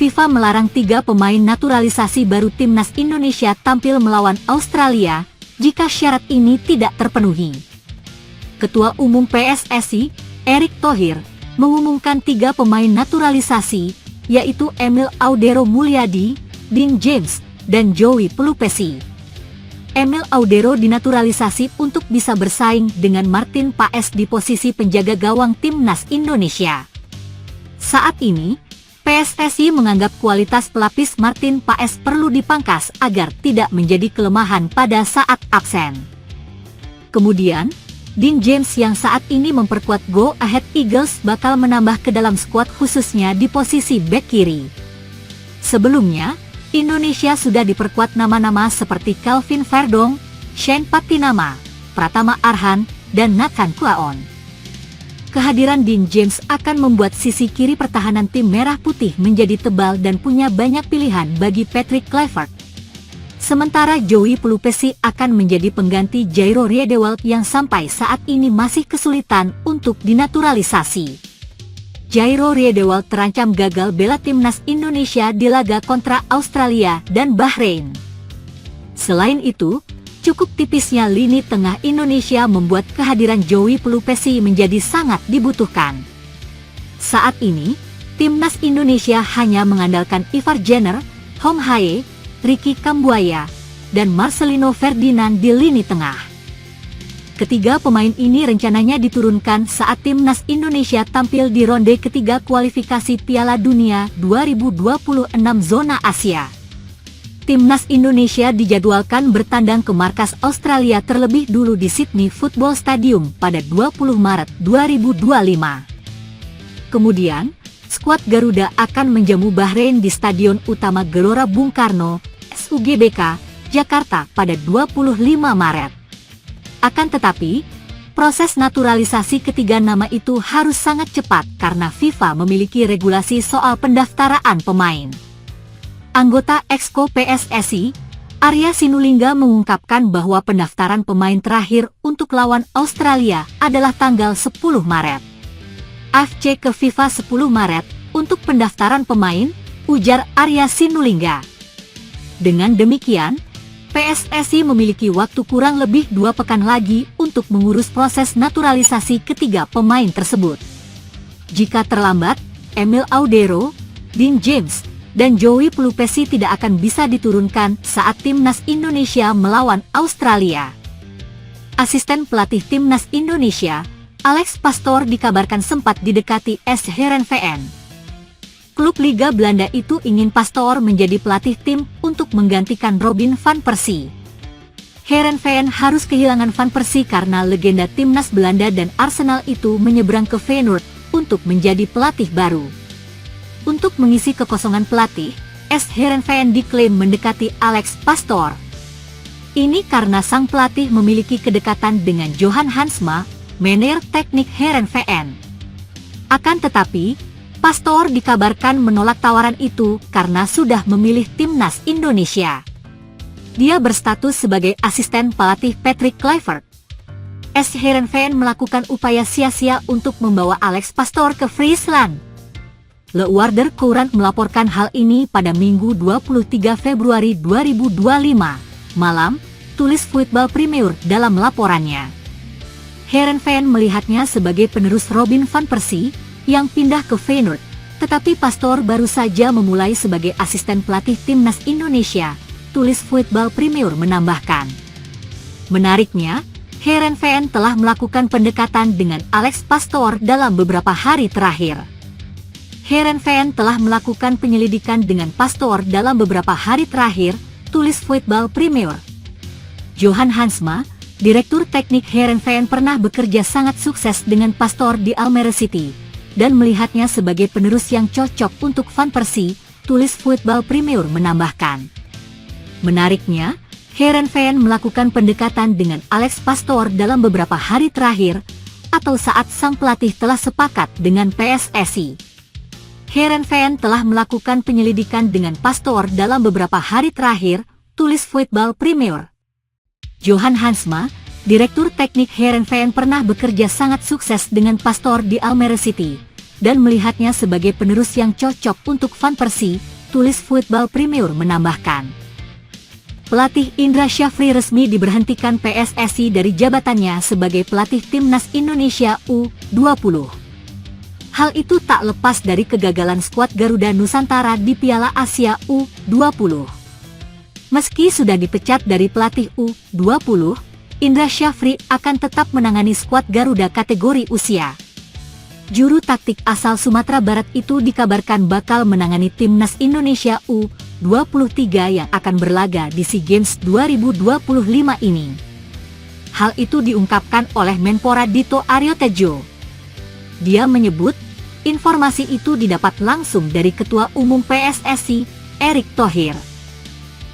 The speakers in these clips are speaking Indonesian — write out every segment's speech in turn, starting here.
FIFA melarang 3 pemain naturalisasi baru timnas Indonesia tampil melawan Australia jika syarat ini tidak terpenuhi. Ketua Umum PSSI, Erick Thohir, mengumumkan 3 pemain naturalisasi, yaitu Emil Audero Mulyadi, Dean James, dan Joey Pelupesi. Emil Audero dinaturalisasi untuk bisa bersaing dengan Martin Paes di posisi penjaga gawang timnas Indonesia. Saat ini, PSSI menganggap kualitas pelapis Martin Paes perlu dipangkas agar tidak menjadi kelemahan pada saat absen. Kemudian, Dean James yang saat ini memperkuat Go Ahead Eagles bakal menambah ke dalam skuad khususnya di posisi bek kiri. Sebelumnya, Indonesia sudah diperkuat nama-nama seperti Kelvin Verdong, Shane Patinama, Pratama Arhan, dan Nathan Kwaon. Kehadiran Dean James akan membuat sisi kiri pertahanan tim merah putih menjadi tebal dan punya banyak pilihan bagi Patrick Kluivert. Sementara Joey Pelupesi akan menjadi pengganti Jairo Riedewald yang sampai saat ini masih kesulitan untuk dinaturalisasi. Jairo Riedewald terancam gagal bela timnas Indonesia di laga kontra Australia dan Bahrain. Selain itu, cukup tipisnya lini tengah Indonesia membuat kehadiran Joey Pelupesi menjadi sangat dibutuhkan. Saat ini, timnas Indonesia hanya mengandalkan Ivar Jenner, Hong Hae, Ricky Kambuaya, dan Marcelino Ferdinand di lini tengah. Ketiga pemain ini rencananya diturunkan saat timnas Indonesia tampil di ronde ketiga kualifikasi Piala Dunia 2026 zona Asia. Timnas Indonesia dijadwalkan bertandang ke markas Australia terlebih dulu di Sydney Football Stadium pada 20 Maret 2025. Kemudian, skuad Garuda akan menjamu Bahrain di Stadion Utama Gelora Bung Karno, SUGBK, Jakarta pada 25 Maret. Akan tetapi, proses naturalisasi ketiga nama itu harus sangat cepat karena FIFA memiliki regulasi soal pendaftaran pemain. Anggota Exco PSSI, Arya Sinulinga mengungkapkan bahwa pendaftaran pemain terakhir untuk lawan Australia adalah tanggal 10 Maret. AFC ke FIFA 10 Maret untuk pendaftaran pemain, ujar Arya Sinulinga. Dengan demikian, PSSI memiliki waktu kurang lebih 2 pekan lagi untuk mengurus proses naturalisasi ketiga pemain tersebut. Jika terlambat, Emil Audero, Dean James, dan Joey Pelupesi tidak akan bisa diturunkan saat timnas Indonesia melawan Australia. Asisten pelatih timnas Indonesia, Alex Pastoor dikabarkan sempat didekati AS Heerenveen. Klub Liga Belanda itu ingin Pastoor menjadi pelatih tim untuk menggantikan Robin van Persie. Heerenveen harus kehilangan Van Persie karena legenda timnas Belanda dan Arsenal itu menyeberang ke Feyenoord untuk menjadi pelatih baru. Untuk mengisi kekosongan pelatih, AS Heerenveen diklaim mendekati Alex Pastoor. Ini karena sang pelatih memiliki kedekatan dengan Johan Hansma, manajer teknik Heerenveen. Akan tetapi, Pastoor dikabarkan menolak tawaran itu karena sudah memilih timnas Indonesia. Dia berstatus sebagai asisten pelatih Patrick Kluivert. AS Heerenveen melakukan upaya sia-sia untuk membawa Alex Pastoor ke Friesland. Le Warder Courant melaporkan hal ini pada Minggu 23 Februari 2025 malam, tulis Voetbal Premier dalam laporannya. Heerenveen melihatnya sebagai penerus Robin van Persie yang pindah ke Feyenoord, tetapi Pastoor baru saja memulai sebagai asisten pelatih timnas Indonesia, tulis Voetbal Premier menambahkan. Menariknya, Heerenveen telah melakukan pendekatan dengan Alex Pastoor dalam beberapa hari terakhir. Heerenveen telah melakukan penyelidikan dengan Pastoor dalam beberapa hari terakhir, tulis Voetbal Premier. Johan Hansma, direktur teknik Heerenveen, pernah bekerja sangat sukses dengan Pastoor di Almere City dan melihatnya sebagai penerus yang cocok untuk Van Persie, tulis Voetbal Premier menambahkan. Menariknya, Heerenveen melakukan pendekatan dengan Alex Pastoor dalam beberapa hari terakhir, atau saat sang pelatih telah sepakat dengan PSSI. Heerenveen telah melakukan penyelidikan dengan Pastoor dalam beberapa hari terakhir, tulis Voetbal Premier. Johan Hansma, direktur teknik Heerenveen, pernah bekerja sangat sukses dengan Pastoor di Almere City dan melihatnya sebagai penerus yang cocok untuk Van Persie, tulis Football Premier menambahkan. Pelatih Indra Syafri resmi diberhentikan PSSI dari jabatannya sebagai pelatih Timnas Indonesia U20. Hal itu tak lepas dari kegagalan skuad Garuda Nusantara di Piala Asia U20. Meski sudah dipecat dari pelatih U20, Indra Syafri akan tetap menangani skuad Garuda kategori usia. Juru taktik asal Sumatera Barat itu dikabarkan bakal menangani Timnas Indonesia U23 yang akan berlaga di SEA Games 2025 ini. Hal itu diungkapkan oleh Menpora Dito Aryo Tejo. Dia menyebut, informasi itu didapat langsung dari Ketua Umum PSSI, Erick Thohir.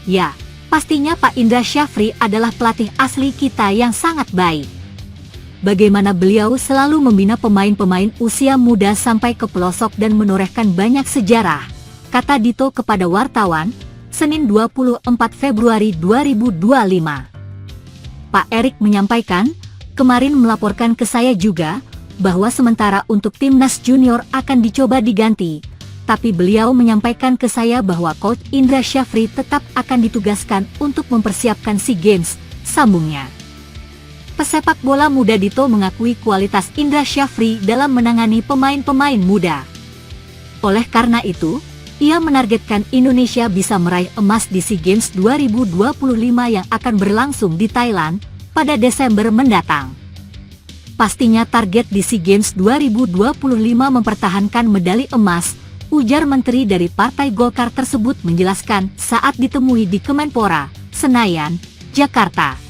Ya, pastinya Pak Indra Syafri adalah pelatih asli kita yang sangat baik. Bagaimana beliau selalu membina pemain-pemain usia muda sampai ke pelosok dan menorehkan banyak sejarah, kata Dito kepada wartawan, Senin 24 Februari 2025. Pak Erick menyampaikan, kemarin melaporkan ke saya juga, bahwa sementara untuk Timnas Junior akan dicoba diganti, tapi beliau menyampaikan ke saya bahwa Coach Indra Syafri tetap akan ditugaskan untuk mempersiapkan SEA Games, sambungnya. Pesepak bola muda Dito mengakui kualitas Indra Syafri dalam menangani pemain-pemain muda. Oleh karena itu, ia menargetkan Indonesia bisa meraih emas di SEA Games 2025 yang akan berlangsung di Thailand pada Desember mendatang. Pastinya target di SEA Games 2025 mempertahankan medali emas, ujar menteri dari Partai Golkar tersebut menjelaskan saat ditemui di Kemenpora, Senayan, Jakarta.